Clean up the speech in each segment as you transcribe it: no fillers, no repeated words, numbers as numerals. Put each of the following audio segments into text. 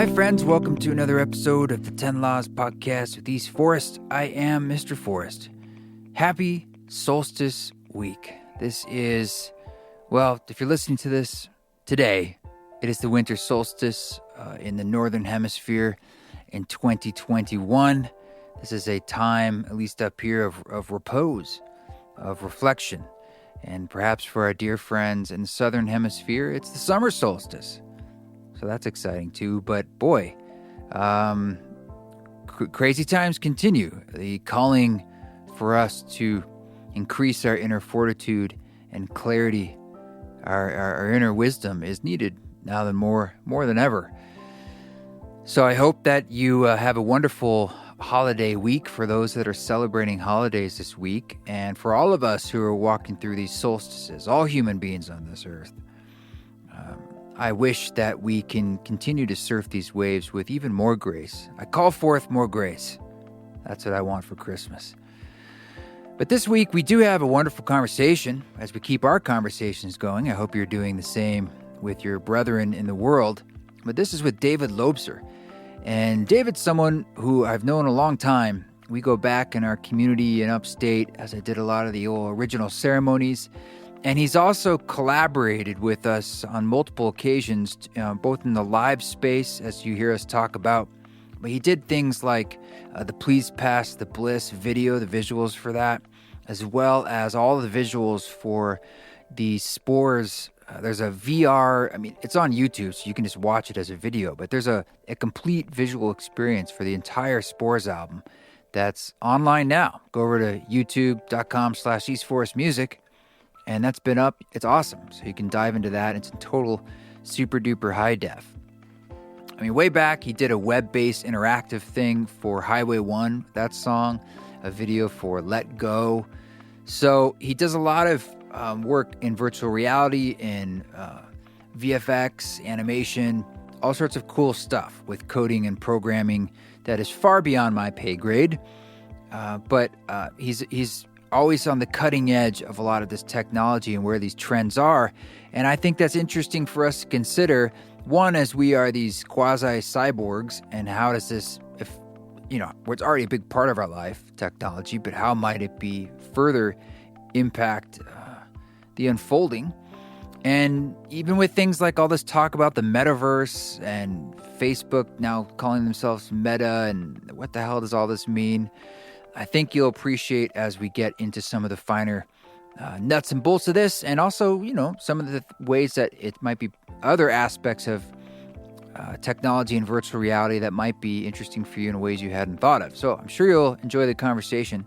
Hi, friends. Welcome to another episode of the 10 Laws Podcast with East Forest. I am Mr. Forest. Happy Solstice Week. This is, well, if you're listening to this today, it is the winter solstice in the Northern Hemisphere in 2021. This is a time, at least up here, of repose, of reflection. And perhaps for our dear friends in the Southern Hemisphere, it's the summer solstice. So that's exciting too. But boy, crazy times continue. The calling for us to increase our inner fortitude and clarity, our inner wisdom is needed now than more than ever. So I hope that you have a wonderful holiday week for those that are celebrating holidays this week, and for all of us who are walking through these solstices, all human beings on this earth. I wish that we can continue to surf these waves with even more grace. I call forth more grace. That's what I want for Christmas. But this week, we do have a wonderful conversation as we keep our conversations going. I hope you're doing the same with your brethren in the world. But this is with David Lobser. And David's someone who I've known a long time. We go back in our community in upstate, as I did a lot of the old original ceremonies. And he's also collaborated with us on multiple occasions, both in the live space, as you hear us talk about. But he did things like the Please Pass the Bliss video, the visuals for that, as well as all the visuals for the spores. There's a VR, it's on YouTube, so you can just watch it as a video. But there's a complete visual experience for the entire Spores album that's online now. Go over to youtube.com/eastforestmusic. And that's been up. It's awesome. So you can dive into that. It's in total super duper high def. Way back, he did a web-based interactive thing for Highway 1, that song, a video for Let Go. So he does a lot of work in virtual reality, in VFX, animation, all sorts of cool stuff with coding and programming that is far beyond my pay grade. But he's always on the cutting edge of a lot of this technology and where these trends are. And I think that's interesting for us to consider. One, as we are these quasi-cyborgs, and how does this, it's already a big part of our life, technology, but how might it be further impact the unfolding? And even with things like all this talk about the metaverse and Facebook now calling themselves Meta, and what the hell does all this mean? I think you'll appreciate as we get into some of the finer nuts and bolts of this, and also, some of the ways that it might be other aspects of technology and virtual reality that might be interesting for you in ways you hadn't thought of. So I'm sure you'll enjoy the conversation.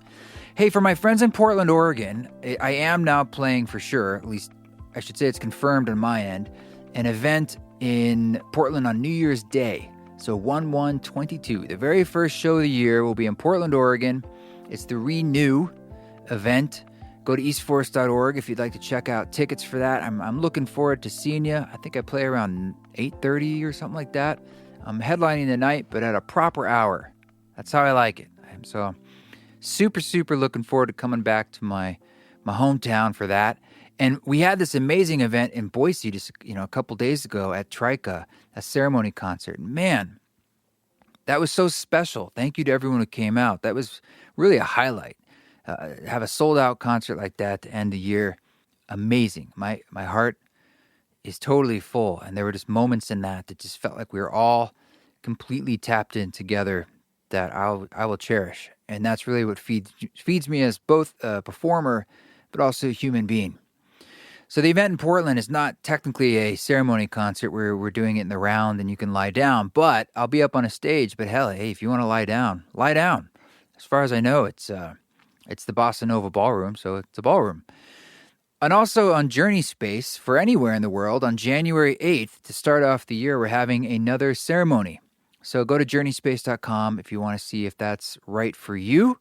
Hey, for my friends in Portland, Oregon, I am now playing for sure, at least I should say it's confirmed on my end, an event in Portland on New Year's Day. So 1/1/22. The very first show of the year will be in Portland, Oregon. It's the Renew event. Go to eastforest.org if you'd like to check out tickets for that. I'm looking forward to seeing you. I think I play around 8:30 or something like that. I'm headlining the night, but at a proper hour. That's how I like it. So super, super looking forward to coming back to my hometown for that. And we had this amazing event in Boise just a couple days ago at Trika, a ceremony concert. Man, that was so special. Thank you to everyone who came out. That was really a highlight. Have a sold-out concert like that to end the year, amazing. My heart is totally full, and there were just moments in that just felt like we were all completely tapped in together that I will cherish. And that's really what feeds me as both a performer but also a human being. So the event in Portland is not technically a ceremony concert where we're doing it in the round and you can lie down, but I'll be up on a stage. But hell, hey, if you want to lie down, lie down. As far as I know, it's the Bossa Nova Ballroom, so it's a ballroom. And also on Journey Space, for anywhere in the world, on January 8th, to start off the year, we're having another ceremony. So go to journeyspace.com if you want to see if that's right for you.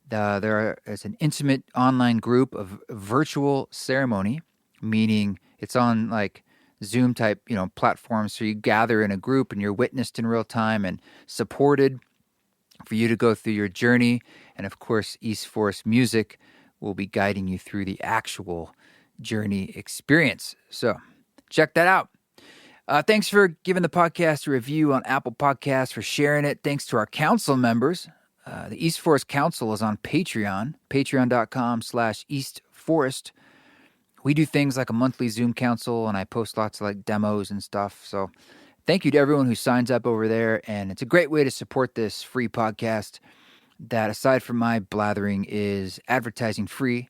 There is an intimate online group of virtual ceremony, meaning it's on like Zoom type, platforms. So you gather in a group and you're witnessed in real time and supported for you to go through your journey. And of course, East Forest Music will be guiding you through the actual journey experience. So check that out. Thanks for giving the podcast a review on Apple Podcasts, for sharing it. Thanks to our council members. The East Forest Council is on Patreon, patreon.com/East Forest. We do things like a monthly Zoom council, and I post lots of like demos and stuff. So thank you to everyone who signs up over there. And it's a great way to support this free podcast that, aside from my blathering, is advertising free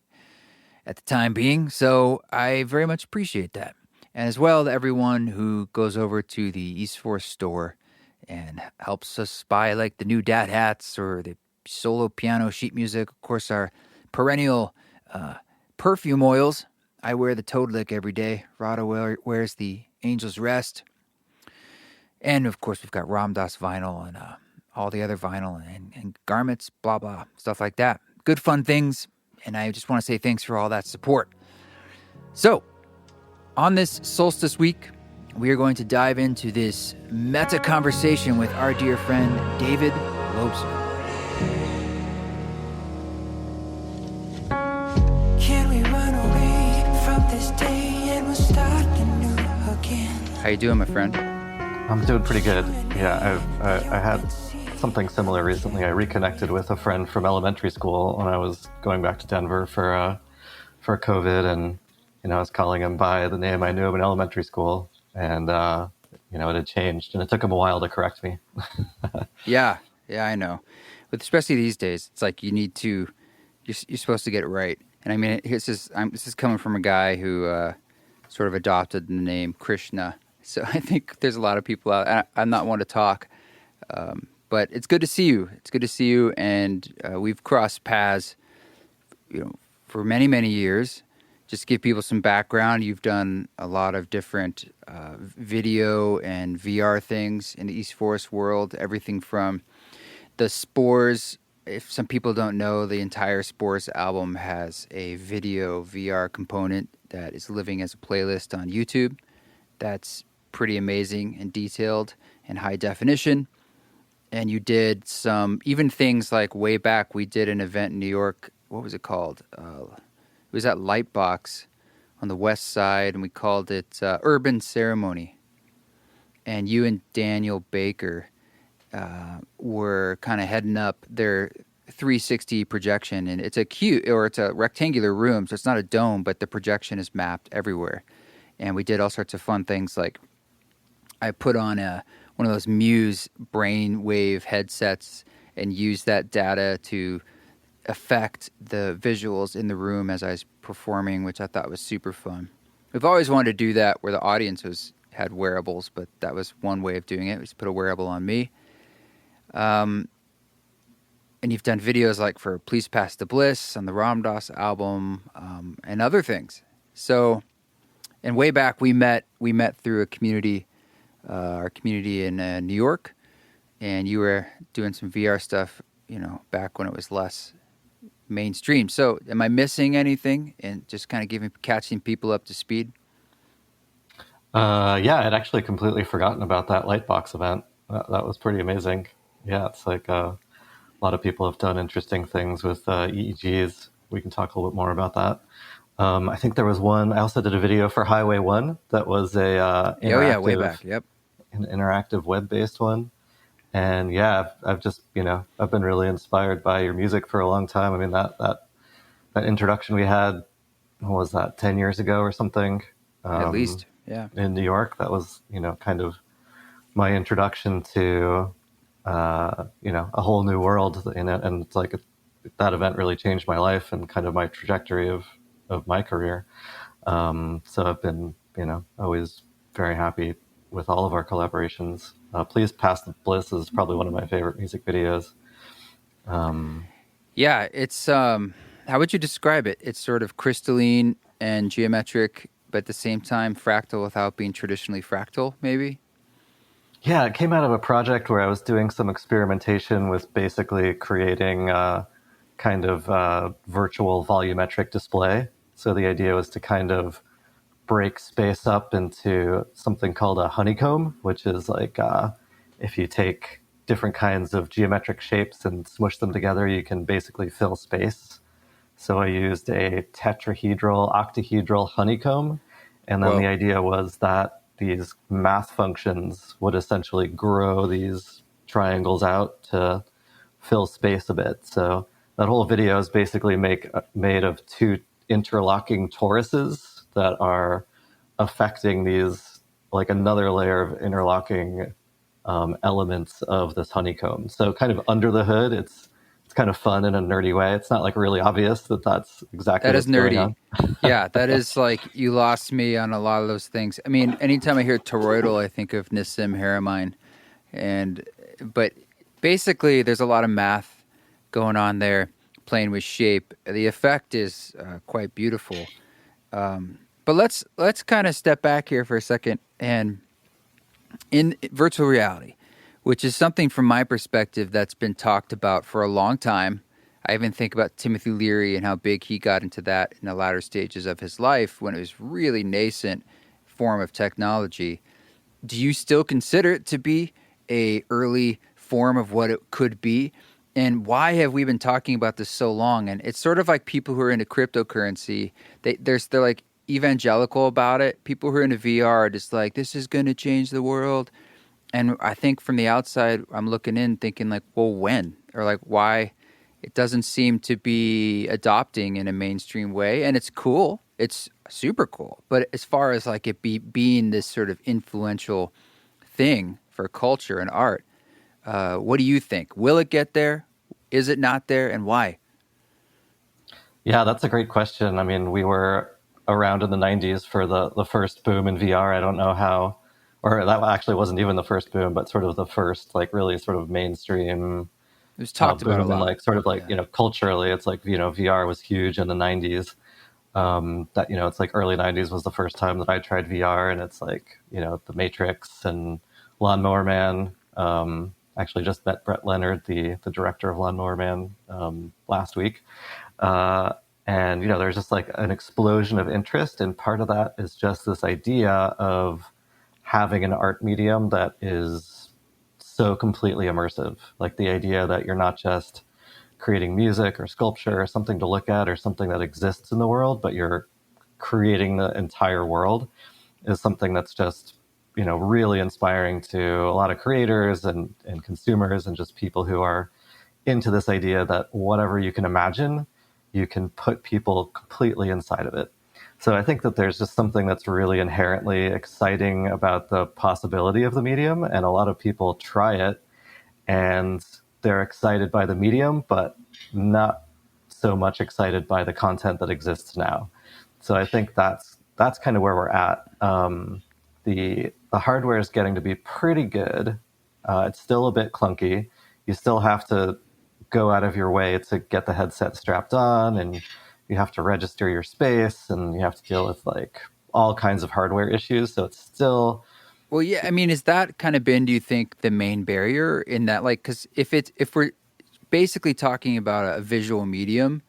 at the time being. So I very much appreciate that. And as well to everyone who goes over to the East Forest store and helps us buy like the new dad hats or the solo piano sheet music. Of course, our perennial perfume oils. I wear the Toad Lick every day. Rada wears the Angel's Rest. And, of course, we've got Ram Dass vinyl and all the other vinyl and garments, blah, blah, stuff like that. Good, fun things. And I just want to say thanks for all that support. So, on this solstice week, we are going to dive into this meta conversation with our dear friend, David Lobser. How you doing, my friend? I'm doing pretty good. Yeah, I had something similar recently. I reconnected with a friend from elementary school when I was going back to Denver for COVID, and I was calling him by the name I knew him in elementary school, and it had changed, and it took him a while to correct me. Yeah, I know. But especially these days, it's like you're supposed to get it right. And I mean, this is coming from a guy who sort of adopted the name Krishna. So I think there's a lot of people out. I'm not one to talk, but it's good to see you. It's good to see you, and we've crossed paths, for many, many years. Just to give people some background, you've done a lot of different video and VR things in the East Forest world. Everything from the Spores. If some people don't know, the entire Spores album has a video VR component that is living as a playlist on YouTube. That's pretty amazing and detailed and high definition. And you did some, even things like way back, we did an event in New York. What was it called? It was at Lightbox on the west side, and we called it Urban Ceremony. And you and Daniel Baker were kind of heading up their 360 projection, and it's a rectangular room, so it's not a dome, but the projection is mapped everywhere. And we did all sorts of fun things, like I put on one of those Muse brainwave headsets and used that data to affect the visuals in the room as I was performing, which I thought was super fun. We've always wanted to do that where the audience had wearables, but that was one way of doing it. We just put a wearable on me. And you've done videos like for Please Pass the Bliss on the Ram Dass album, and other things. So, and way back we met through a community, our community in New York, and you were doing some VR stuff, back when it was less mainstream. So am I missing anything? And just kind of catching people up to speed? Yeah, I'd actually completely forgotten about that Lightbox event. That was pretty amazing. Yeah, it's like a lot of people have done interesting things with EEGs. We can talk a little bit more about that. I think there was one. I also did a video for Highway 1 that was a way back. Yep, an interactive web-based one. And yeah, I've just I've been really inspired by your music for a long time. I mean that introduction we had, what was that, 10 years ago or something? At least, yeah. In New York, that was kind of my introduction to a whole new world in it, and it's like that event really changed my life and kind of my trajectory of my career. So I've been always very happy with all of our collaborations. Please Pass the Bliss is probably one of my favorite music videos. Yeah, it's how would you describe it? It's sort of crystalline and geometric, but at the same time fractal without being traditionally fractal, maybe? Yeah, it came out of a project where I was doing some experimentation with basically creating a kind of virtual volumetric display. So the idea was to kind of break space up into something called a honeycomb, which is like if you take different kinds of geometric shapes and smush them together, you can basically fill space. So I used a tetrahedral, octahedral honeycomb. And then the idea was that these math functions would essentially grow these triangles out to fill space a bit. So that whole video is basically made of two interlocking toruses that are affecting these, like another layer of interlocking elements of this honeycomb. So kind of under the hood, it's kind of fun in a nerdy way. It's not like really obvious that that's exactly That is what's going nerdy. on. Yeah, that is like you lost me on a lot of those things. I mean, anytime I hear toroidal, I think of Nissim Harriman, but basically, there's a lot of math going on there, playing with shape. The effect is quite beautiful. But let's kind of step back here for a second, and in virtual reality, which is something from my perspective that's been talked about for a long time. I even think about Timothy Leary and how big he got into that in the latter stages of his life when it was really nascent form of technology. Do you still consider it to be a early form of what it could be? And why have we been talking about this so long? And it's sort of like people who are into cryptocurrency. They're like evangelical about it. People who are into VR are just like, this is going to change the world. And I think from the outside, I'm looking in thinking like, well, when? Or like, why? It doesn't seem to be adopting in a mainstream way. And it's cool. It's super cool. But as far as like it being this sort of influential thing for culture and art, what do you think? Will it get there? Is it not there? And why? Yeah, that's a great question. I mean, we were around in the 90s for the first boom in VR. I don't know how, or that actually wasn't even the first boom, but sort of the first, like, really sort of mainstream It was talked about a boom. And, lot. like, sort of like, Yeah. you know, culturally, it's like, you know, VR was huge in the 90s. That, you know, it's like early 90s was the first time that I tried VR, and it's like, you know, The Matrix and Lawnmower Man. Actually just met Brett Leonard, the director of Lawnmower Man, last week. And, you know, there's just like an explosion of interest. And part of that is just this idea of having an art medium that is so completely immersive. Like the idea that you're not just creating music or sculpture or something to look at or something that exists in the world, but you're creating the entire world is something that's just, you know, really inspiring to a lot of creators and consumers and just people who are into this idea that whatever you can imagine, you can put people completely inside of it. So I think that there's just something that's really inherently exciting about the possibility of the medium, and a lot of people try it and they're excited by the medium, but not so much excited by the content that exists now. So I think that's kind of where we're at. The hardware is getting to be pretty good. It's still a bit clunky. You still have to go out of your way to get the headset strapped on, and you have to register your space, and you have to deal with like all kinds of hardware issues. So it's still, Well, yeah. I mean, is that kind of been, do you think, the main barrier in that? Like, because if we're basically talking about a visual medium,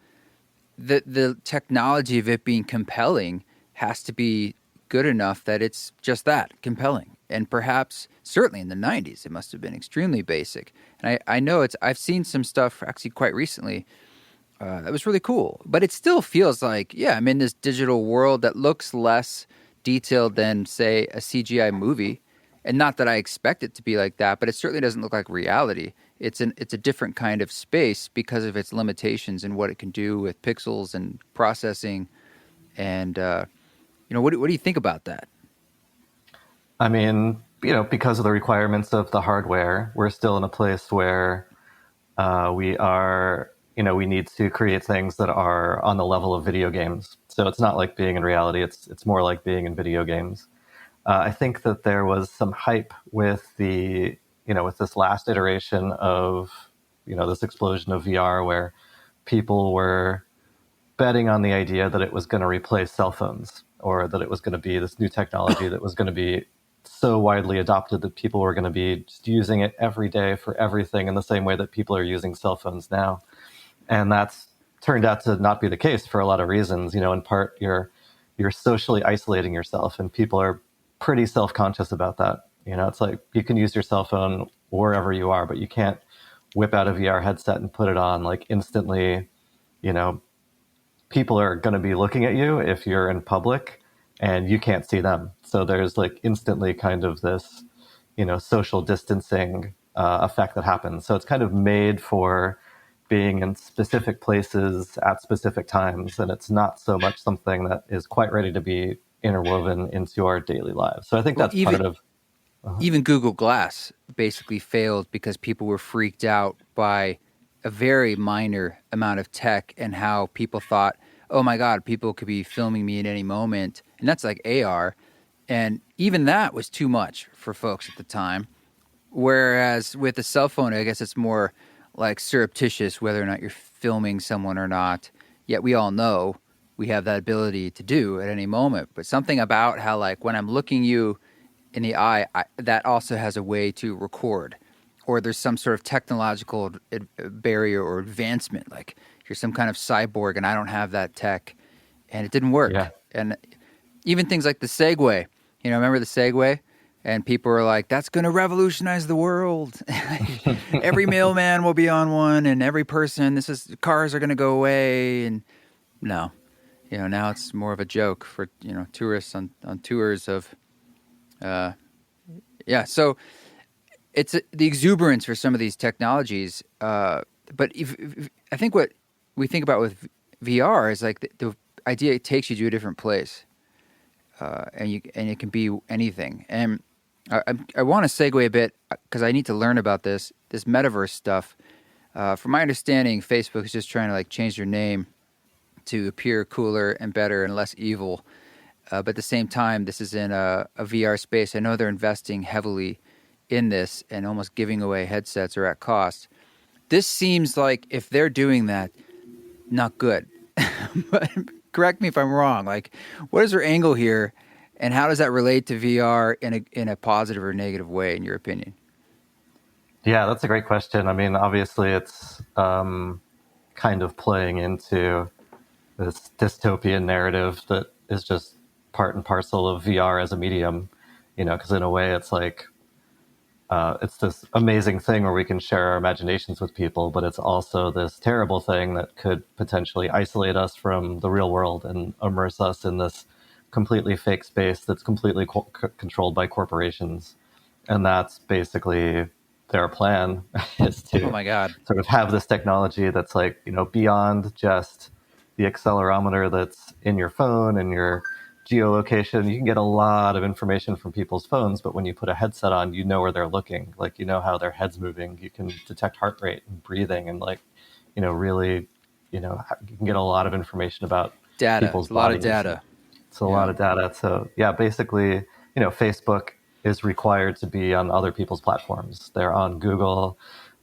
the technology of it being compelling has to be good enough that it's just that compelling. And perhaps certainly in the 90s it must have been extremely basic. And I know I've seen some stuff actually quite recently that was really cool, but it still feels like, yeah, I'm in this digital world that looks less detailed than, say, a CGI movie. And not that I expect it to be like that, but it certainly doesn't look like reality. It's a different kind of space because of its limitations and what it can do with pixels and processing. And what do you think about that? I mean, you know, because of the requirements of the hardware, we're still in a place where we are, you know, we need to create things that are on the level of video games. So it's not like being in reality. It's more like being in video games. I think that there was some hype with with this last iteration of, you know, this explosion of VR where people were betting on the idea that it was going to replace cell phones, or that it was going to be this new technology that was going to be so widely adopted that people were going to be just using it every day for everything in the same way that people are using cell phones now. And that's turned out to not be the case for a lot of reasons. You know, in part, you're socially isolating yourself, and people are pretty self-conscious about that. You know, it's like you can use your cell phone wherever you are, but you can't whip out a VR headset and put it on like instantly. You know, people are going to be looking at you if you're in public, and you can't see them. So there's like instantly kind of this, social distancing effect that happens. So it's kind of made for being in specific places at specific times, and it's not so much something that is quite ready to be interwoven into our daily lives. So I think Well, that's part of. even Google Glass basically failed because people were freaked out by a very minor amount of tech and how people thought, oh my God, people could be filming me at any moment. And that's like AR. And even that was too much for folks at the time. Whereas with a cell phone, I guess it's more like surreptitious whether or not you're filming someone or not. Yet we all know we have that ability to do at any moment. But something about how, like, when I'm looking you in the eye, that also has a way to record, or there's some sort of technological barrier or advancement. Like you're some kind of cyborg, and I don't have that tech, and it didn't Yeah. work. And even things like the Segway, remember the Segway? And people were like, "That's going to revolutionize the world. Every mailman will be on one, and every person. Cars are going to go away." And no, now it's more of a joke for tourists on tours of. Yeah, so it's the exuberance for some of these technologies. But if I think what we think about with VR is like the idea it takes you to a different place, and it can be anything. And I want to segue a bit because I need to learn about this metaverse stuff. From my understanding, Facebook is just trying to like change their name to appear cooler and better and less evil. But at the same time, this is in a VR space. I know they're investing heavily in this and almost giving away headsets or at cost. This seems like if they're doing that, not good. But correct me if I'm wrong. Like, what is their angle here, and how does that relate to VR in a positive or negative way, in your opinion? Yeah, that's a great question. I mean, obviously, it's kind of playing into this dystopian narrative that is just part and parcel of VR as a medium, because in a way it's like, it's this amazing thing where we can share our imaginations with people, but it's also this terrible thing that could potentially isolate us from the real world and immerse us in this completely fake space that's completely controlled by corporations. And that's basically their plan is Oh to my God. sort of have this technology that's like, beyond just the accelerometer that's in your phone and your geolocation. You can get a lot of information from people's phones, but when you put a headset on, you know where they're looking, like how their head's moving. You can detect heart rate and breathing, and like, really, you can get a lot of information about Data. people's It's a lot of bodies. data. It's a Yeah. lot of data. So yeah, basically, Facebook is required to be on other people's platforms. They're on Google,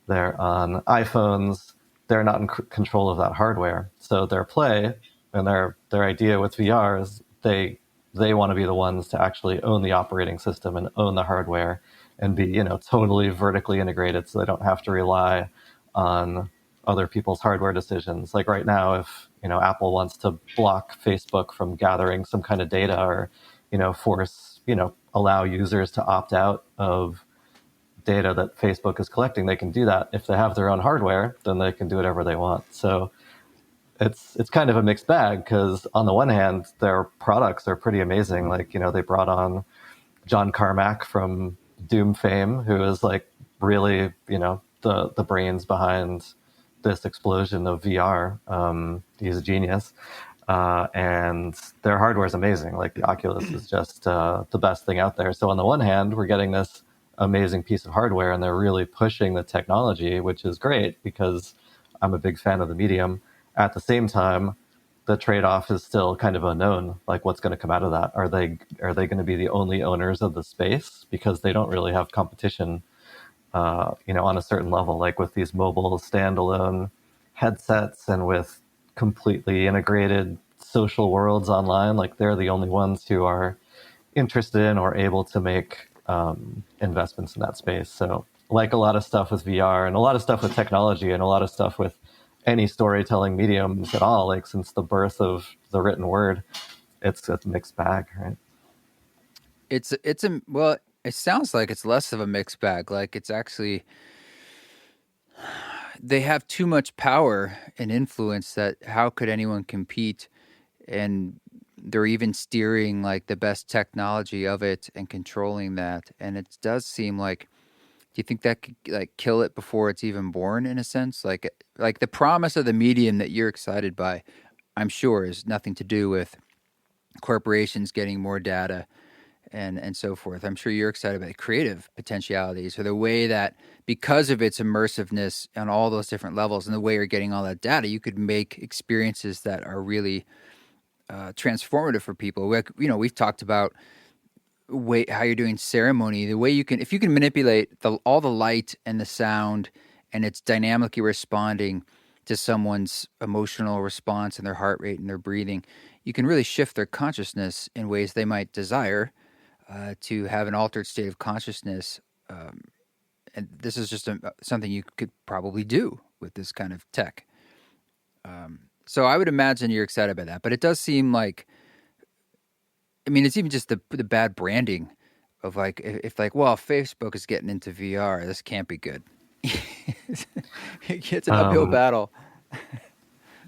they're on iPhones. They're not in control of that hardware. So their play and their idea with VR is they want to be the ones to actually own the operating system and own the hardware and be totally vertically integrated, so they don't have to rely on other people's hardware decisions. Like right now, if Apple wants to block Facebook from gathering some kind of data, or force allow users to opt out of data that Facebook is collecting, they can do that. If they have their own hardware, then they can do whatever they want. So it's kind of a mixed bag, because on the one hand, their products are pretty amazing. Like, they brought on John Carmack from Doom fame, who is like really, the brains behind this explosion of VR. He's a genius. And their hardware is amazing. Like the Oculus is just the best thing out there. So on the one hand, we're getting this amazing piece of hardware, and they're really pushing the technology, which is great because I'm a big fan of the medium. At the same time, the trade-off is still kind of unknown. Like, what's going to come out of that? Are they going to be the only owners of the space, because they don't really have competition, on a certain level, like with these mobile standalone headsets and with completely integrated social worlds online. Like, they're the only ones who are interested in or able to make investments in that space. So, like a lot of stuff with VR and a lot of stuff with technology and a lot of stuff with any storytelling mediums at all, like since the birth of the written word, it's a mixed bag, right? Well, it sounds like it's less of a mixed bag. Like it's actually they have too much power and influence that how could anyone compete? And they're even steering like the best technology of it and controlling that. And it does seem like, do you think that could like kill it before it's even born in a sense? Like the promise of the medium that you're excited by, I'm sure is nothing to do with corporations getting more data and so forth. I'm sure you're excited about the creative potentialities or the way that because of its immersiveness on all those different levels and the way you're getting all that data, you could make experiences that are really transformative for people. We've talked about how you're doing ceremony, the way you can, if you can manipulate all the light and the sound and it's dynamically responding to someone's emotional response and their heart rate and their breathing, you can really shift their consciousness in ways they might desire to have an altered state of consciousness. And this is just something you could probably do with this kind of tech. So I would imagine you're excited about that, but it does seem like, I mean, it's even just the bad branding of like, if like, well, Facebook is getting into VR, this can't be good. It's an uphill battle.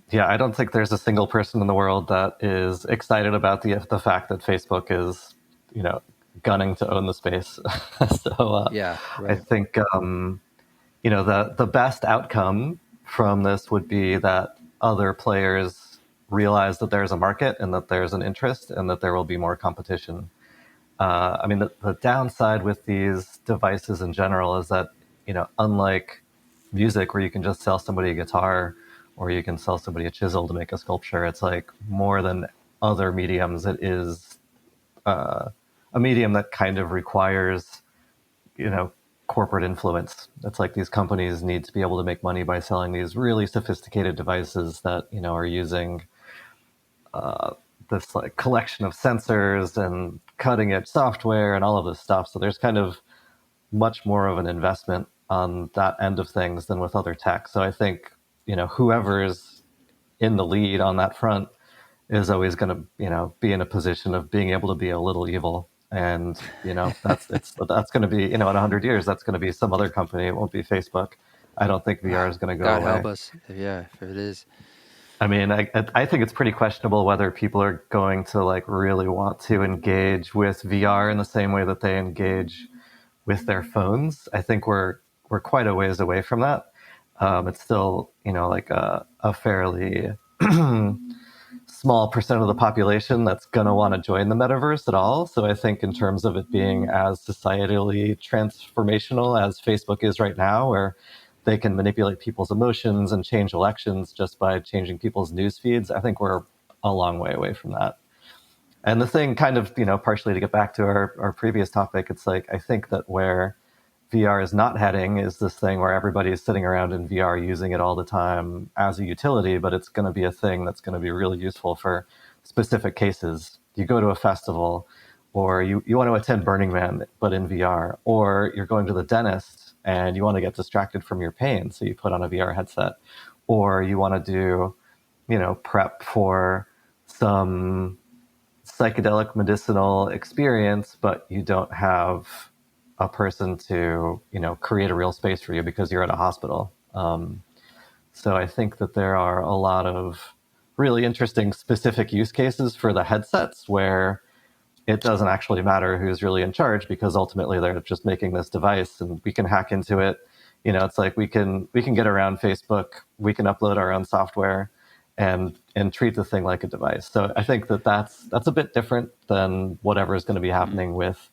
Yeah, I don't think there's a single person in the world that is excited about the fact that Facebook is, gunning to own the space. So yeah, right. I think, the best outcome from this would be that other players realize that there's a market and that there's an interest and that there will be more competition. The downside with these devices in general is that, unlike music where you can just sell somebody a guitar or you can sell somebody a chisel to make a sculpture, it's like more than other mediums. It is a medium that kind of requires, corporate influence. It's like these companies need to be able to make money by selling these really sophisticated devices that, are using this like collection of sensors and cutting edge software and all of this stuff. So there's kind of much more of an investment on that end of things than with other tech. So I think, whoever's in the lead on that front is always going to, be in a position of being able to be a little evil. And, that's going to be, in 100 years, that's going to be some other company. It won't be Facebook. I don't think VR is going to go God away. help us. Yeah, if it is. I mean, I think it's pretty questionable whether people are going to like really want to engage with VR in the same way that they engage with their phones. I think we're quite a ways away from that. It's still, like a fairly small percent of the population that's going to want to join the metaverse at all. So I think in terms of it being as societally transformational as Facebook is right now, where they can manipulate people's emotions and change elections just by changing people's news feeds, I think we're a long way away from that. And the thing kind of, partially to get back to our previous topic, it's like, I think that where VR is not heading is this thing where everybody's sitting around in VR using it all the time as a utility, but it's going to be a thing that's going to be really useful for specific cases. You go to a festival, or you want to attend Burning Man, but in VR, or you're going to the dentist and you want to get distracted from your pain, so you put on a VR headset, or you want to do, prep for some psychedelic medicinal experience, but you don't have a person to, create a real space for you because you're at a hospital. So I think that there are a lot of really interesting specific use cases for the headsets where it doesn't actually matter who's really in charge, because ultimately they're just making this device and we can hack into it. It's like we can get around Facebook, we can upload our own software and treat the thing like a device. So I think that that's a bit different than whatever is going to be happening with,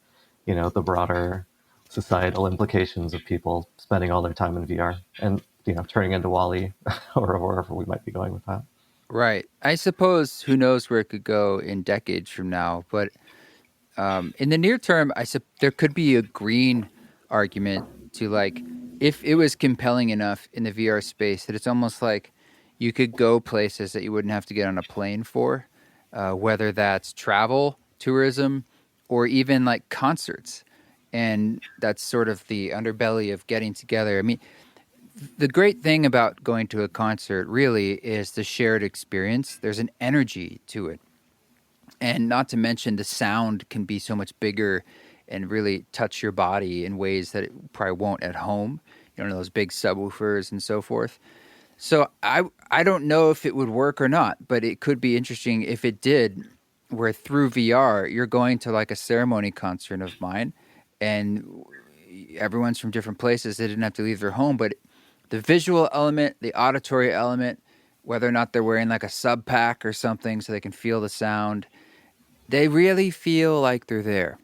the broader societal implications of people spending all their time in VR and, turning into Wall-E or wherever we might be going with that. Right. I suppose who knows where it could go in decades from now. But in the near term, there could be a green argument to like, if it was compelling enough in the VR space that it's almost like you could go places that you wouldn't have to get on a plane for, whether that's travel, tourism, or even like concerts. And that's sort of the underbelly of getting together. I mean, the great thing about going to a concert really is the shared experience. There's an energy to it. And not to mention the sound can be so much bigger and really touch your body in ways that it probably won't at home. Those big subwoofers and so forth. So I don't know if it would work or not, but it could be interesting if it did. where through VR you're going to like a ceremony concert of mine, and everyone's from different places. They didn't have to leave their home, but the visual element, the auditory element, whether or not they're wearing like a sub pack or something so they can feel the sound, they really feel like they're there.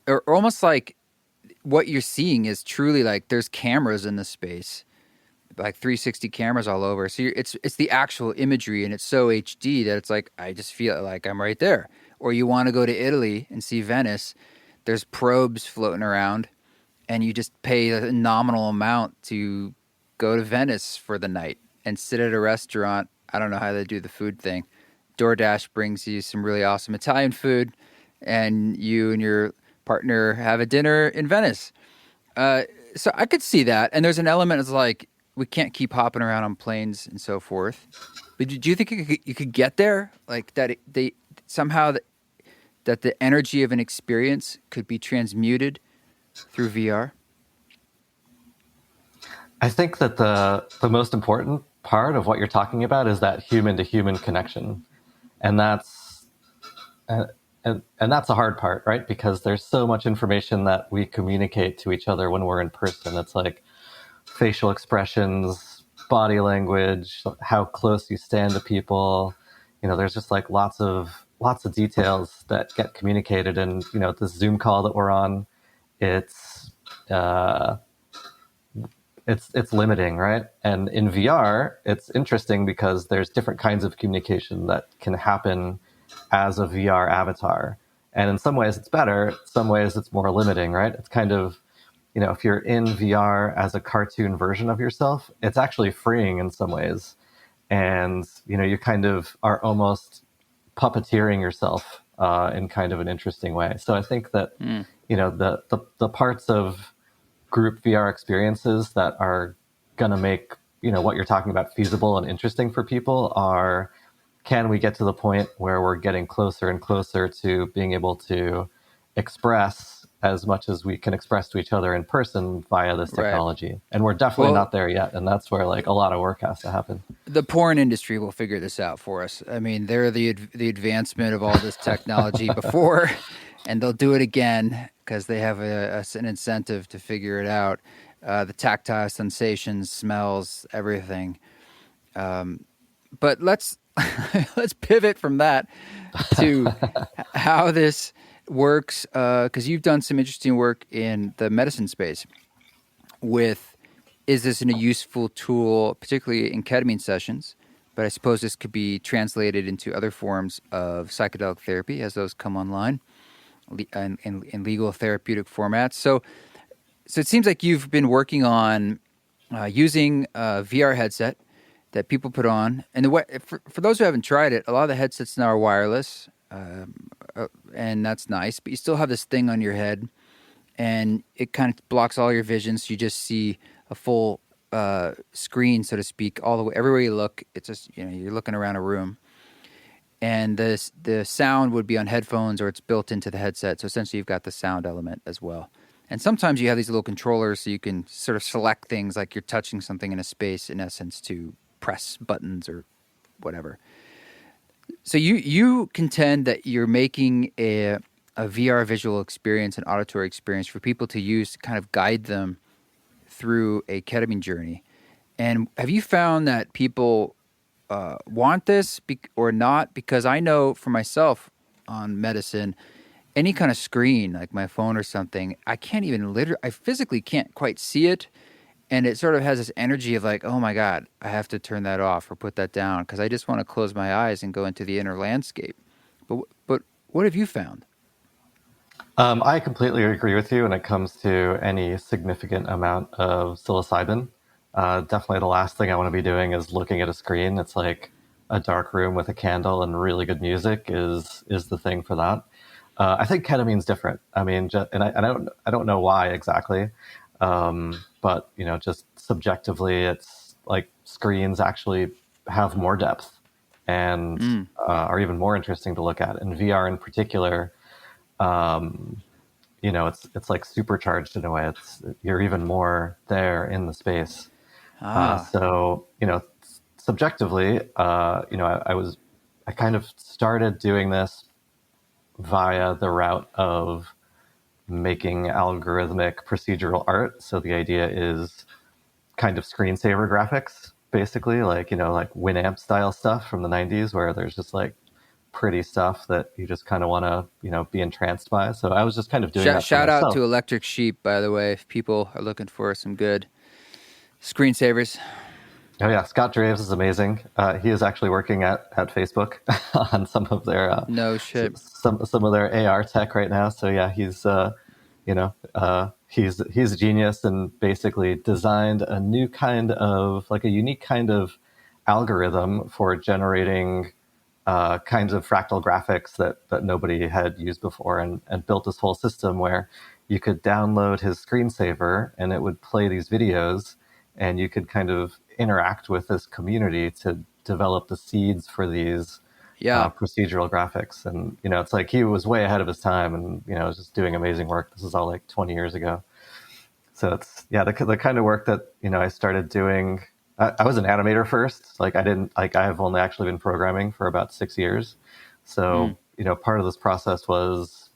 Or almost like what you're seeing is truly like there's cameras in the space, like 360 cameras all over. So it's the actual imagery, and it's so HD that it's like I just feel like I'm right there. Or you want to go to Italy and see Venice, there's probes floating around, and you just pay a nominal amount to go to Venice for the night and sit at a restaurant. I don't know how they do the food thing. DoorDash brings you some really awesome Italian food, and you and your partner have a dinner in Venice. So I could see that. And there's an element of like, we can't keep hopping around on planes and so forth. But do you think you could get there? Like that they somehow that the energy of an experience could be transmuted through VR? I think that the most important part of what you're talking about is that human to human connection, and that's a hard part, right? Because there's so much information that we communicate to each other when we're in person. It's like facial expressions, body language, how close you stand to people. There's just like lots of details that get communicated. And this Zoom call that we're on, it's limiting, right? And in VR, it's interesting because there's different kinds of communication that can happen as a VR avatar. And in some ways it's better, in some ways it's more limiting, right? It's kind of, if you're in VR as a cartoon version of yourself, it's actually freeing in some ways. And, you kind of are almost puppeteering yourself in kind of an interesting way. So I think that, the parts of group VR experiences that are going to make, what you're talking about feasible and interesting for people are, can we get to the point where we're getting closer and closer to being able to express as much as we can express to each other in person via this technology? Right. And we're definitely not there yet. And that's where like a lot of work has to happen. The porn industry will figure this out for us. I mean, they're the advancement of all this technology before, and they'll do it again because they have an incentive to figure it out. The tactile sensations, smells, everything. But let's pivot from that to how this works, because you've done some interesting work in the medicine space with, is this a useful tool, particularly in ketamine sessions? But I suppose this could be translated into other forms of psychedelic therapy as those come online in legal therapeutic formats. So it seems like you've been working on using a VR headset that people put on. And for those who haven't tried it, a lot of the headsets now are wireless, and that's nice. But you still have this thing on your head, and it kind of blocks all your vision, so you just see a full screen, so to speak, all the way. Everywhere you look, it's just you're looking around a room. And the sound would be on headphones, or it's built into the headset. So essentially, you've got the sound element as well. And sometimes you have these little controllers, so you can sort of select things like you're touching something in a space, in essence, to press buttons or whatever. So you contend that you're making a VR visual experience, an auditory experience for people to use to kind of guide them through a ketamine journey. And have you found that people want this or not? Because I know for myself on medicine, any kind of screen, like my phone or something, I can't even I physically can't quite see it. And it sort of has this energy of like, oh my God, I have to turn that off or put that down because I just want to close my eyes and go into the inner landscape. But what have you found? I completely agree with you when it comes to any significant amount of psilocybin. Definitely the last thing I want to be doing is looking at a screen. It's like a dark room with a candle and really good music is the thing for that. I think ketamine's different. I mean, I don't know why exactly. But just subjectively, it's like screens actually have more depth and are even more interesting to look at. And VR in particular, it's like supercharged in a way. You're even more there in the space. So subjectively, I kind of started doing this via the route of making algorithmic procedural art. So the idea is kind of screensaver graphics, basically, like, like Winamp style stuff from the 90s, where there's just like pretty stuff that you just kind of want to, be entranced by. So I was just kind of doing that for Shout out myself. to Electric Sheep, by the way, if people are looking for some good screensavers. Oh yeah, Scott Draves is amazing. He is actually working at Facebook on some of their No shit. some of their AR tech right now. So yeah, he's a genius and basically designed a new kind of like a unique kind of algorithm for generating kinds of fractal graphics that nobody had used before, and built this whole system where you could download his screensaver and it would play these videos, and you could kind of interact with this community to develop the seeds for these procedural graphics. And, it's like he was way ahead of his time and, was just doing amazing work. This is all like 20 years ago. So it's, the kind of work that, I started doing. I was an animator first. Like I've only actually been programming for about 6 years. So, part of this process was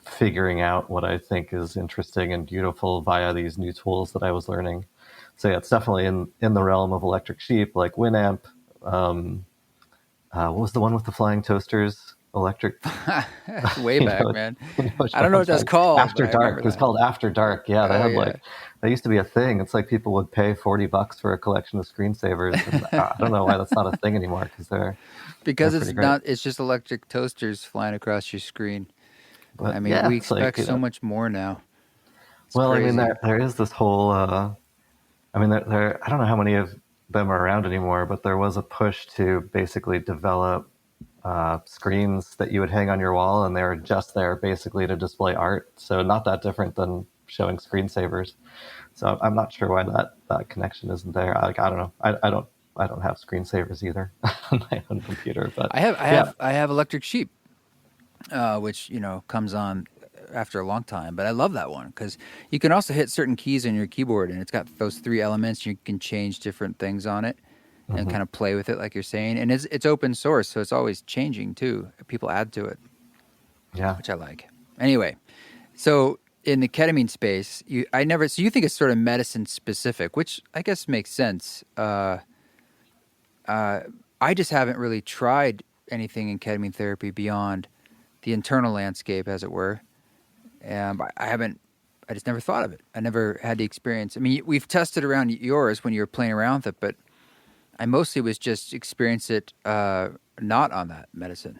figuring out what I think is interesting and beautiful via these new tools that I was learning. So yeah, it's definitely in the realm of Electric Sheep, like Winamp. What was the one with the flying toasters? Electric. Way back, man. I don't know what that's called. After Dark. It was called After Dark. Yeah, they had that used to be a thing. It's like people would pay $40 for a collection of screensavers. And I don't know why that's not a thing anymore, because it's not. It's just electric toasters flying across your screen. But, we expect so much more now. It's crazy. There is this whole. I don't know how many of them are around anymore, but there was a push to basically develop screens that you would hang on your wall, and they were just there basically to display art. So not that different than showing screensavers. So I'm not sure why that connection isn't there. Like, I don't know. I don't have screensavers either on my own computer, but I have Electric Sheep, which comes on after a long time, but I love that one because you can also hit certain keys on your keyboard, and it's got those 3 elements. You can change different things on it and kind of play with it, like you're saying. And it's open source, so it's always changing too. People add to it, which I like. Anyway, so in the ketamine space, so you think it's sort of medicine specific, which I guess makes sense. I just haven't really tried anything in ketamine therapy beyond the internal landscape, as it were. I just never thought of it. I never had the experience. I mean, we've tested around yours when you were playing around with it, but I mostly was just experience it not on that medicine.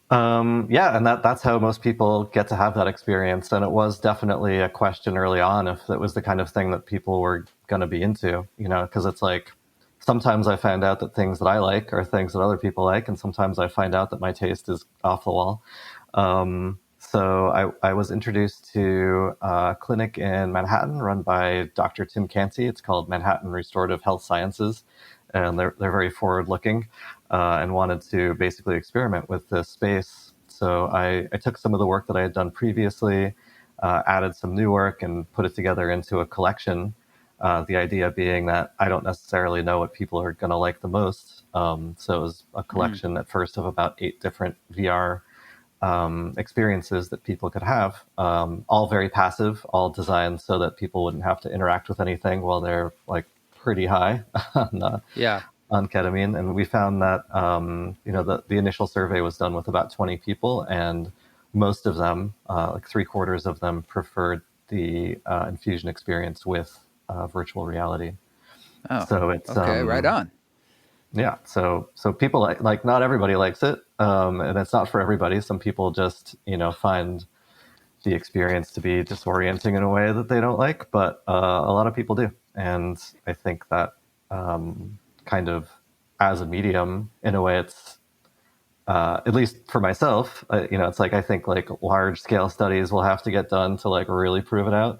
And that's how most people get to have that experience. And it was definitely a question early on if it was the kind of thing that people were going to be into, because it's like sometimes I find out that things that I like are things that other people like, and sometimes I find out that my taste is off the wall. So I was introduced to a clinic in Manhattan run by Dr. Tim Canty. It's called Manhattan Restorative Health Sciences, and they're very forward-looking and wanted to basically experiment with this space. So I took some of the work that I had done previously, added some new work, and put it together into a collection. The idea being that I don't necessarily know what people are going to like the most. So it was a collection at first of about 8 different VR experiences that people could have, all very passive, all designed so that people wouldn't have to interact with anything while they're like pretty high on ketamine. And we found that the initial survey was done with about 20 people, and most of them, like 3/4 of them, preferred the infusion experience with virtual reality. Oh, so it's okay, right on. Yeah, so people like not everybody likes it, and it's not for everybody. Some people just find the experience to be disorienting in a way that they don't like, but a lot of people do. And I think that kind of as a medium, in a way, it's at least for myself, it's like I think like large scale studies will have to get done to like really prove it out.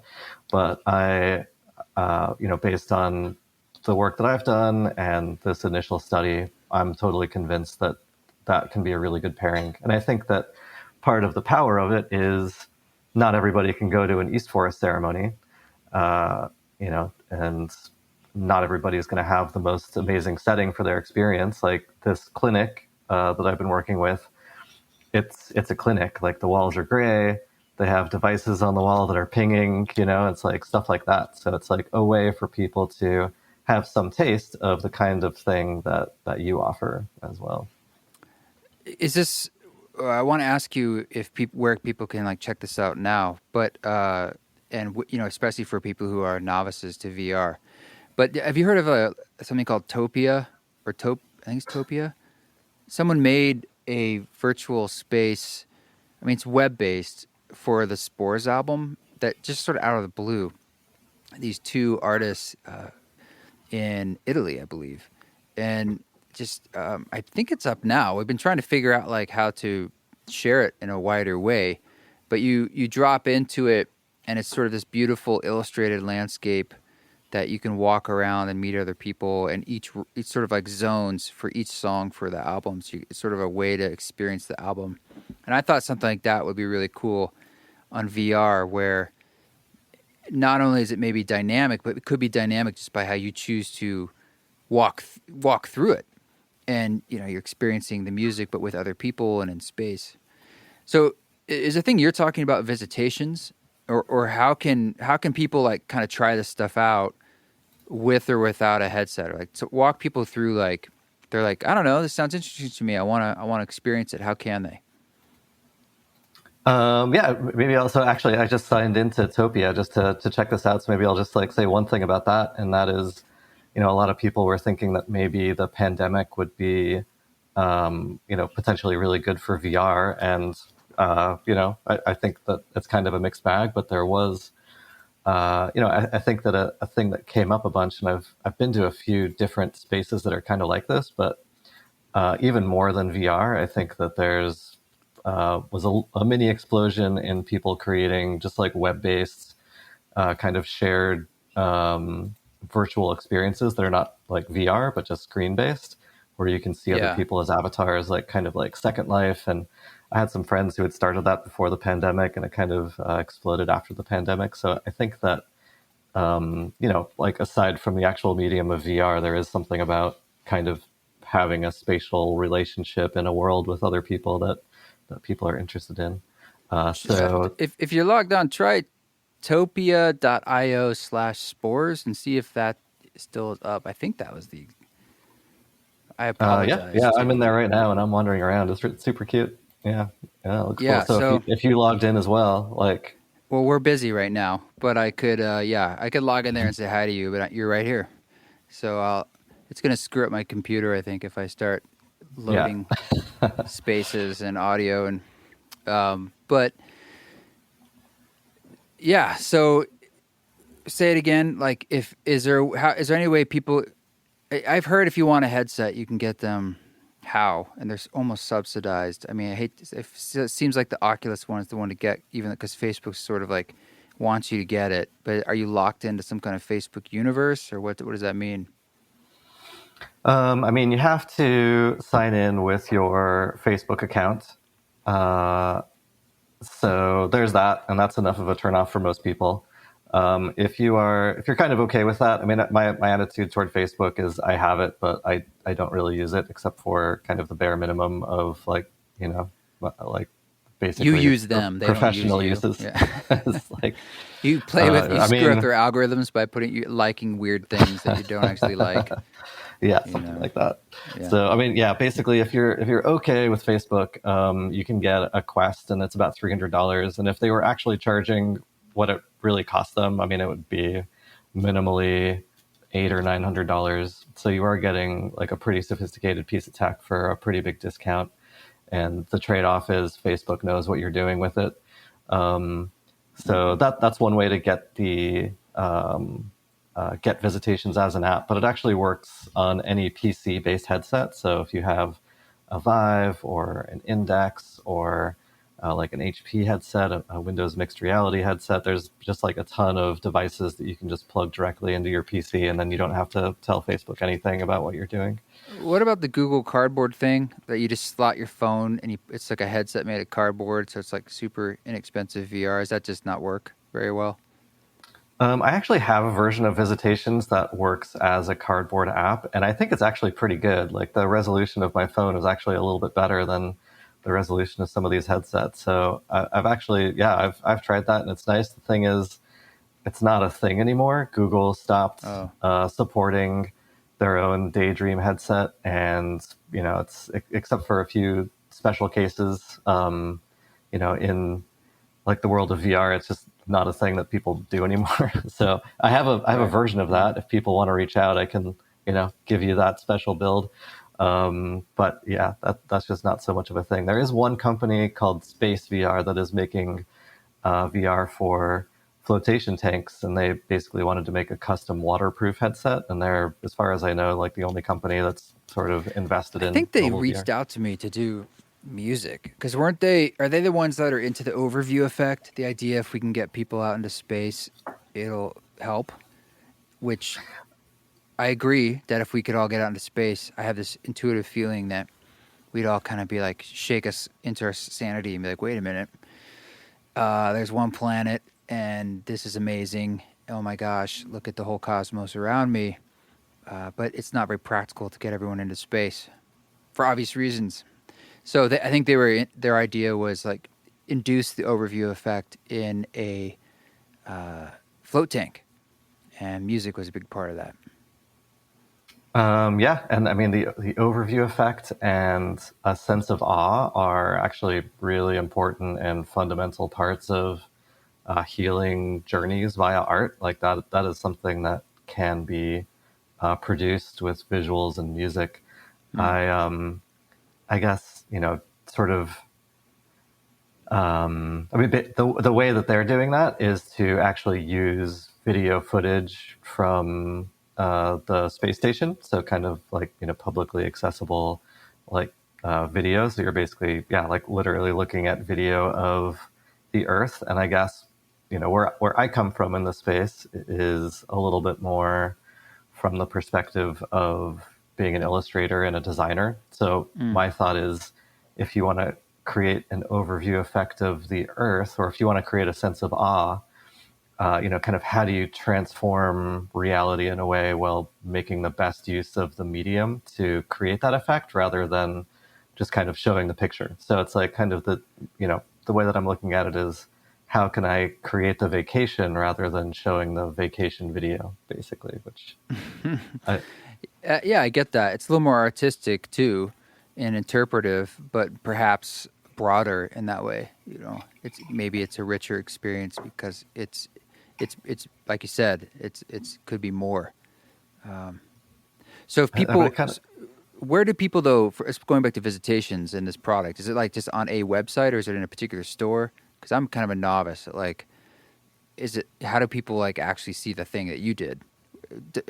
But I, based on the work that I've done and this initial study, I'm totally convinced that that can be a really good pairing. And I think that part of the power of it is not everybody can go to an East Forest ceremony, and not everybody is going to have the most amazing setting for their experience. Like this clinic that I've been working with, it's a clinic. Like the walls are gray. They have devices on the wall that are pinging. It's like stuff like that. So it's like a way for people to have some taste of the kind of thing that you offer as well. Is this? I want to ask you if where people can like check this out now, but especially for people who are novices to VR. But have you heard of something called Topia or I think it's Topia. Someone made a virtual space. I mean, it's web based for the Spores album that just sort of out of the blue. These two artists in Italy, I believe, and just I think it's up now. We've been trying to figure out like how to share it in a wider way, but you drop into it, and it's sort of this beautiful illustrated landscape that you can walk around and meet other people, and each sort of like zones for each song for the album. So it's sort of a way to experience the album. And I thought something like that would be really cool on VR, where not only is it maybe dynamic, but it could be dynamic just by how you choose to walk through it. And, you're experiencing the music, but with other people and in space. So is the thing you're talking about Visitations? Or how can people like kind of try this stuff out with or without a headset? Or like to walk people through, like they're like, I don't know, this sounds interesting to me. I want to experience it. How can they? Yeah, maybe also actually I just signed into Topia just to check this out. So maybe I'll just like say one thing about that, and that is, a lot of people were thinking that maybe the pandemic would be, potentially really good for VR, and I think that it's kind of a mixed bag, but there was, I think that a thing that came up a bunch, and I've been to a few different spaces that are kind of like this, but even more than VR, I think that there's was a mini explosion in people creating just like web-based kind of shared virtual experiences that are not like VR, but just screen-based, where you can see other people as avatars, like kind of like Second Life. And I had some friends who had started that before the pandemic, and it kind of exploded after the pandemic. So I think that, like aside from the actual medium of VR, there is something about kind of having a spatial relationship in a world with other people that people are interested in. So if you're logged on, try topia.io/spores and see if that still is up. I think that was I apologize. Yeah, I'm in there right now, and I'm wandering around. It's super cute. Yeah, it looks cool. So if you logged in as well, like... Well, we're busy right now, but I could log in there and say hi to you, but you're right here. So it's going to screw up my computer, I think, if I start loading spaces and audio and but yeah. So say it again. Like, is there any way people? I've heard if you want a headset, you can get them. How? And they're almost subsidized. I mean, it seems like the Oculus one is the one to get, even because Facebook sort of like wants you to get it. But are you locked into some kind of Facebook universe, or what does that mean? I mean, you have to sign in with your Facebook account. So there's that, and that's enough of a turnoff for most people. If you're kind of okay with that, I mean, my attitude toward Facebook is I have it, but I don't really use it except for kind of the bare minimum of like basically you use them, they professional don't use uses. Yeah. It's like you play with screw up their algorithms by liking weird things that you don't actually like. Yeah, something like that. Yeah. So, I mean, yeah, basically, if you're okay with Facebook, you can get a Quest, and it's about $300. And if they were actually charging what it really cost them, I mean, it would be minimally $800 or $900. So you are getting like a pretty sophisticated piece of tech for a pretty big discount. And the trade-off is Facebook knows what you're doing with it. So that's one way to get the get Visitations as an app, but it actually works on any PC-based headset. So if you have a Vive or an Index or like an HP headset, a Windows mixed reality headset, there's just like a ton of devices that you can just plug directly into your PC, and then you don't have to tell Facebook anything about what you're doing. What about the Google Cardboard thing that you just slot your phone and it's like a headset made of cardboard, so it's like super inexpensive VR? Does that just not work very well? I actually have a version of Visitations that works as a cardboard app, and I think it's actually pretty good. Like the resolution of my phone is actually a little bit better than the resolution of some of these headsets. So I've actually, I've tried that, and it's nice. The thing is, it's not a thing anymore. Google stopped Oh, supporting their own Daydream headset, and it's except for a few special cases, in like the world of VR, it's just not a thing that people do anymore. So I have a version of that. If people want to reach out, I can give you that special build. But yeah, that's just not so much of a thing. There is one company called Space VR that is making VR for flotation tanks, and they basically wanted to make a custom waterproof headset. And they're, as far as I know, like the only company that's sort of invested I in think they mobile reached VR. out to me to do music because weren't they? Are they the ones that are into the overview effect? The idea if we can get people out into space, it'll help. Which I agree that if we could all get out into space, I have this intuitive feeling that we'd all kind of be like shake us into our sanity and be like, wait a minute, there's one planet and this is amazing. Oh my gosh, look at the whole cosmos around me. But it's not very practical to get everyone into space for obvious reasons. So I think their idea was like induce the overview effect in a float tank, and music was a big part of that. Yeah, and I mean the overview effect and a sense of awe are actually really important and fundamental parts of healing journeys via art. Like that is something that can be produced with visuals and music. I guess sort of. I mean, the way that they're doing that is to actually use video footage from the space station, so kind of like publicly accessible, like videos. So you're basically like literally looking at video of the Earth. And I guess where I come from in the space is a little bit more from the perspective of being an illustrator and a designer. So my thought is, if you want to create an overview effect of the Earth, or if you want to create a sense of awe, kind of how do you transform reality in a way while making the best use of the medium to create that effect, rather than just kind of showing the picture. So it's like kind of the way that I'm looking at it is, how can I create the vacation rather than showing the vacation video, basically, which Yeah, I get that. It's a little more artistic too, and interpretive, but perhaps broader in that way. It's a richer experience because it's like you said, it's could be more. So if people, where do people though? Going back to Visitations in this product, is it like just on a website, or is it in a particular store? Because I'm kind of a novice at like, how do people like actually see the thing that you did?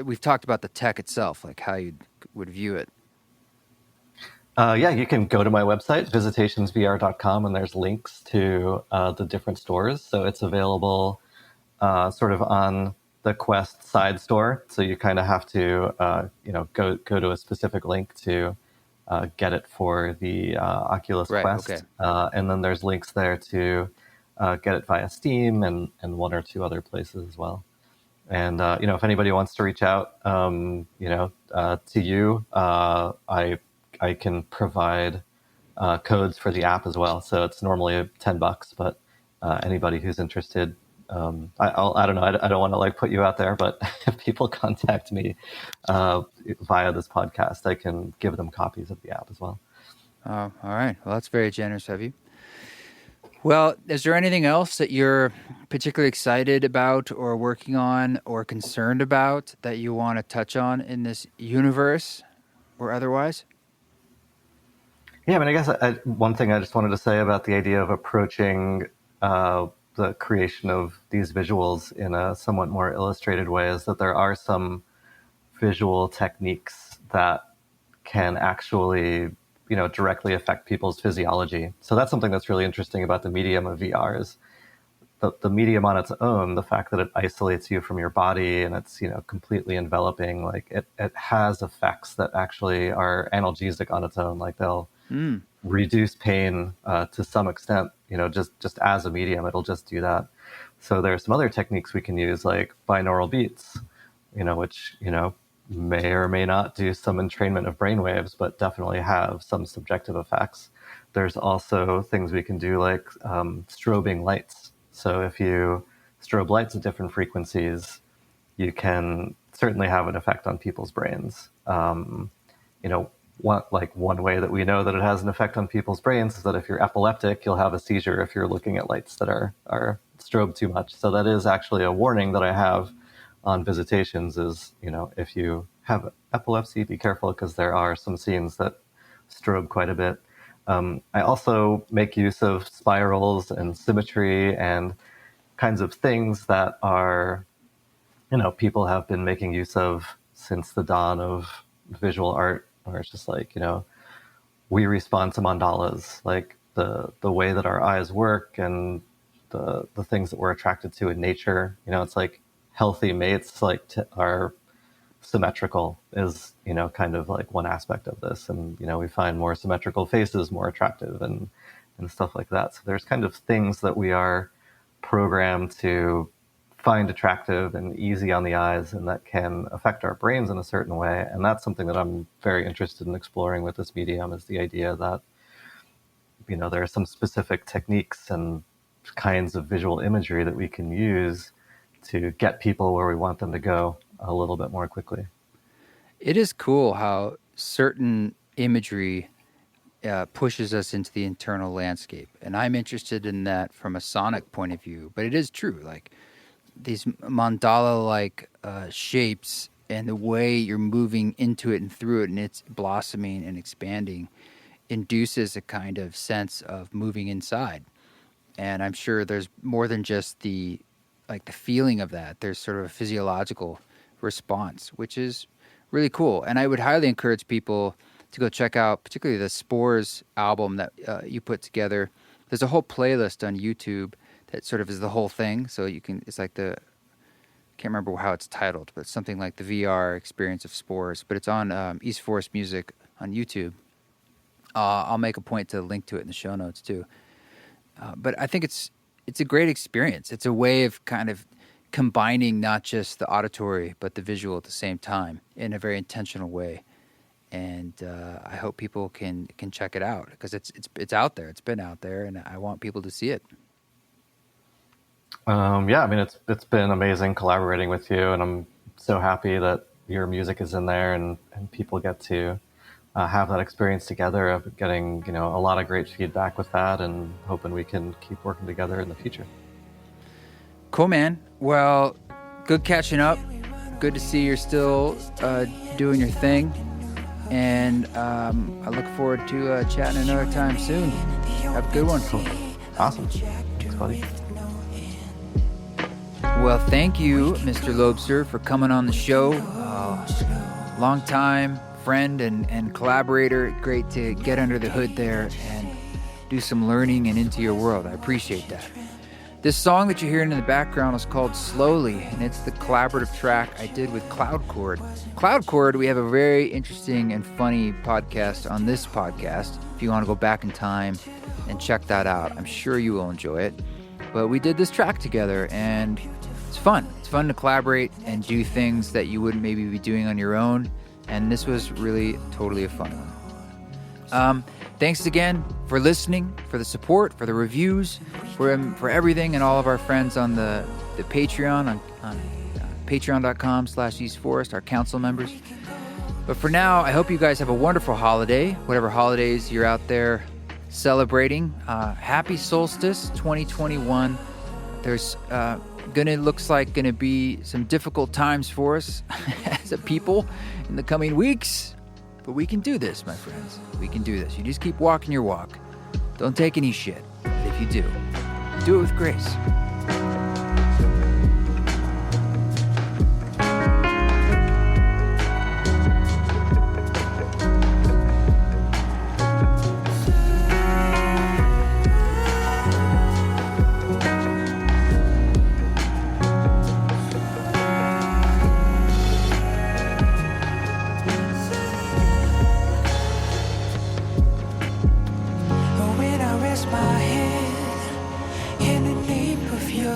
We've talked about the tech itself, like how you would view it. Yeah, you can go to my website, visitationsvr.com, and there's links to the different stores. So it's available sort of on the Quest side store. So you kind of have to, go to a specific link to get it for the Oculus Quest. Okay. And then there's links there to get it via Steam and one or two other places as well. And, if anybody wants to reach out, to you, I can provide codes for the app as well. So it's normally $10, but anybody who's interested, I don't know. I don't want to like put you out there, but if people contact me via this podcast, I can give them copies of the app as well. All right. Well, that's very generous of you. Well, is there anything else that you're particularly excited about or working on or concerned about that you want to touch on in this universe or otherwise? Yeah, I mean, I guess one thing I just wanted to say about the idea of approaching the creation of these visuals in a somewhat more illustrated way is that there are some visual techniques that can actually directly affect people's physiology. So that's something that's really interesting about the medium of VR is the medium on its own, the fact that it isolates you from your body and it's completely enveloping, like it has effects that actually are analgesic on its own. Like they'll reduce pain to some extent, just as a medium, it'll just do that. So there's some other techniques we can use, like binaural beats, which may or may not do some entrainment of brainwaves, but definitely have some subjective effects. There's also things we can do like strobing lights. So if you strobe lights at different frequencies, you can certainly have an effect on people's brains. One way that we know that it has an effect on people's brains is that if you're epileptic, you'll have a seizure if you're looking at lights that are strobed too much. So that is actually a warning that I have on Visitations is, if you have epilepsy, be careful because there are some scenes that strobe quite a bit. I also make use of spirals and symmetry and kinds of things that are, people have been making use of since the dawn of visual art, where it's just like, we respond to mandalas, like the way that our eyes work and the things that we're attracted to in nature. It's like healthy mates are symmetrical is, kind of like one aspect of this. And, we find more symmetrical faces more attractive and stuff like that. So there's kind of things that we are programmed to find attractive and easy on the eyes and that can affect our brains in a certain way. And that's something that I'm very interested in exploring with this medium, is the idea that, there are some specific techniques and kinds of visual imagery that we can use to get people where we want them to go a little bit more quickly. It is cool how certain imagery pushes us into the internal landscape. And I'm interested in that from a sonic point of view. But it is true, like these mandala-like shapes and the way you're moving into it and through it and it's blossoming and expanding induces a kind of sense of moving inside. And I'm sure there's more than just the feeling of that. There's sort of a physiological response, which is really cool. And I would highly encourage people to go check out particularly the Spores album that you put together. There's a whole playlist on YouTube that sort of is the whole thing. So you can, it's like can't remember how it's titled, but it's something like the VR experience of Spores. But it's on East Forest Music on YouTube. I'll make a point to link to it in the show notes too. But I think it's a great experience. It's a way of kind of combining not just the auditory but the visual at the same time in a very intentional way. And I hope people can check it out because it's out there. It's been out there, and I want people to see it. It's been amazing collaborating with you, and I'm so happy that your music is in there and people get to have that experience together of getting, a lot of great feedback with that and hoping we can keep working together in the future. Cool, man. Well, good catching up. Good to see you're still doing your thing. And I look forward to chatting another time soon. Have a good one. Cool. Awesome. Thanks, buddy. Well, thank you, Mr. Lobser, for coming on the show. Long time friend and collaborator. Great to get under the hood there and do some learning and into your world. I appreciate that. This song that you're hearing in the background is called Slowly, and it's the collaborative track I did with Cloud Chord. Cloud Chord, we have a very interesting and funny podcast on this podcast. If you want to go back in time and check that out, I'm sure you will enjoy it. But we did this track together, and it's fun. It's fun to collaborate and do things that you wouldn't maybe be doing on your own, and this was really totally a fun one. Thanks again for listening, for the support, for the reviews, for everything, and all of our friends on the Patreon, on patreon.com/eastforest, our council members. But for now, I hope you guys have a wonderful holiday, whatever holidays you're out there celebrating. Happy Solstice 2021. There's looks like gonna be some difficult times for us as a people in the coming weeks. But we can do this, my friends. We can do this. You just keep walking your walk. Don't take any shit. But if you do it with grace.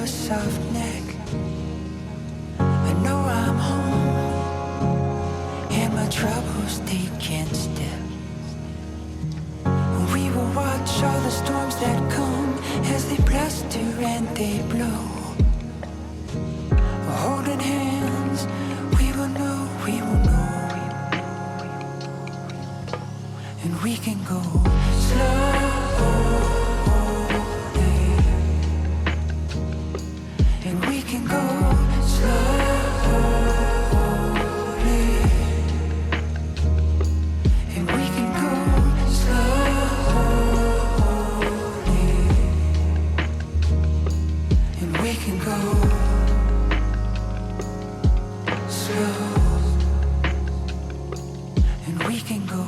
Soft neck, I know I'm home. troubles taking step. We will watch all the storms that come as they bluster and they blow. Holding hands, we will know, and we can go slowly, and we can go slowly, and we can go slowly, and we can go slow, and we can go